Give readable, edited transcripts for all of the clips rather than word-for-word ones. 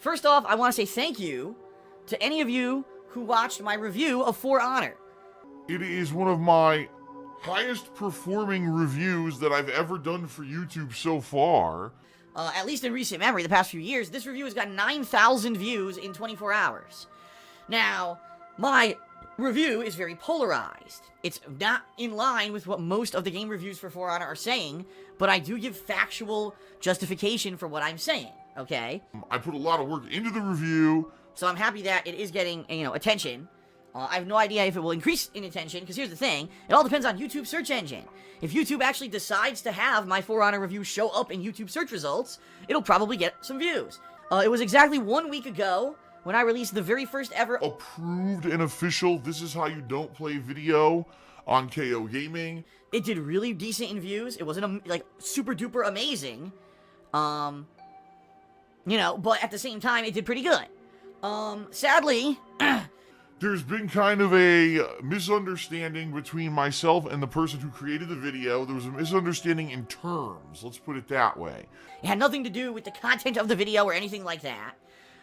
First off, I want to say thank you to any of you who watched my review of For Honor. It is one of my highest performing reviews that I've ever done for YouTube so far. At least in recent memory, the past few years, this review has got 9,000 views in 24 hours. Now, my review is very polarized. It's not in line with what most of the game reviews for For Honor are saying, but I do give factual justification for what I'm saying, okay? I put a lot of work into the review. So I'm happy that it is getting, attention. I have no idea if it will increase in attention, because here's the thing, it all depends on YouTube's search engine. If YouTube actually decides to have my For Honor review show up in YouTube search results, it'll probably get some views. It was exactly 1 week ago when I released the very first ever approved and official "This Is How You Don't Play" video on KO Gaming. It did really decent in views. It wasn't, like, super duper amazing. But at the same time, it did pretty good. Sadly... There's been kind of a misunderstanding between myself and the person who created the video. There was a misunderstanding in terms, let's put it that way. It had nothing to do with the content of the video or anything like that.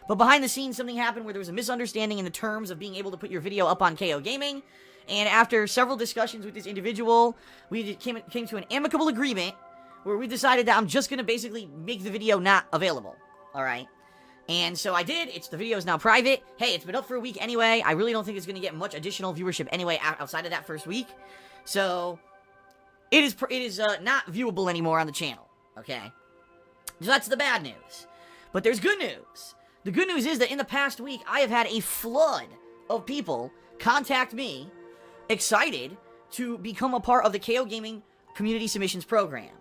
But behind the scenes, something happened where there was a misunderstanding in the terms of being able to put your video up on KO Gaming. And after several discussions with this individual, we came to an amicable agreement where we decided that I'm just going to basically make the video not available. Alright? And so I did. The video is now private. Hey, it's been up for a week anyway. I really don't think it's going to get much additional viewership anyway outside of that first week. So, it is not viewable anymore on the channel. Okay? So that's the bad news. But there's good news. The good news is that in the past week, I have had a flood of people contact me, excited to become a part of the KO Gaming Community Submissions Program.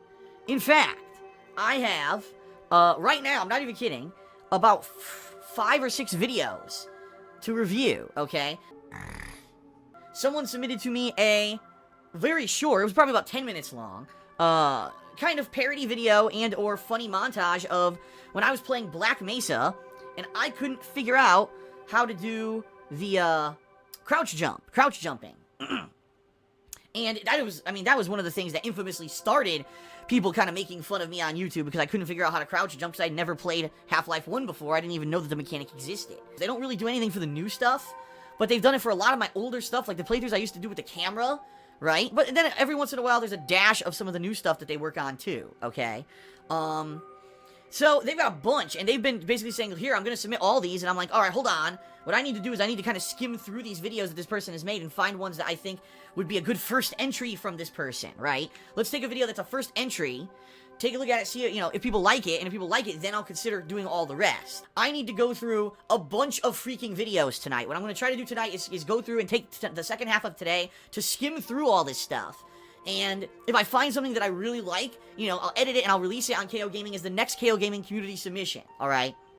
In fact, I have, right now, I'm not even kidding, about 5 or 6 videos to review, okay? Someone submitted to me a very short, it was probably about 10 minutes long, kind of parody video and or funny montage of when I was playing Black Mesa, and I couldn't figure out how to do the, crouch jumping. And that was one of the things that infamously started people kind of making fun of me on YouTube because I couldn't figure out how to crouch jump because I'd never played Half-Life 1 before. I didn't even know that the mechanic existed. They don't really do anything for the new stuff, but they've done it for a lot of my older stuff, like the playthroughs I used to do with the camera, right? But then every once in a while, there's a dash of some of the new stuff that they work on too, okay? So they've got a bunch, and they've been basically saying, here, I'm going to submit all these, and I'm like, alright, hold on. What I need to do is I need to kind of skim through these videos that this person has made and find ones that I think would be a good first entry from this person, right? Let's take a video that's a first entry, take a look at it, see, if people like it, and if people like it, then I'll consider doing all the rest. I need to go through a bunch of freaking videos tonight. What I'm going to try to do tonight is go through and take the second half of today to skim through all this stuff. And if I find something that I really like, I'll edit it and I'll release it on KO Gaming as the next KO Gaming community submission, alright?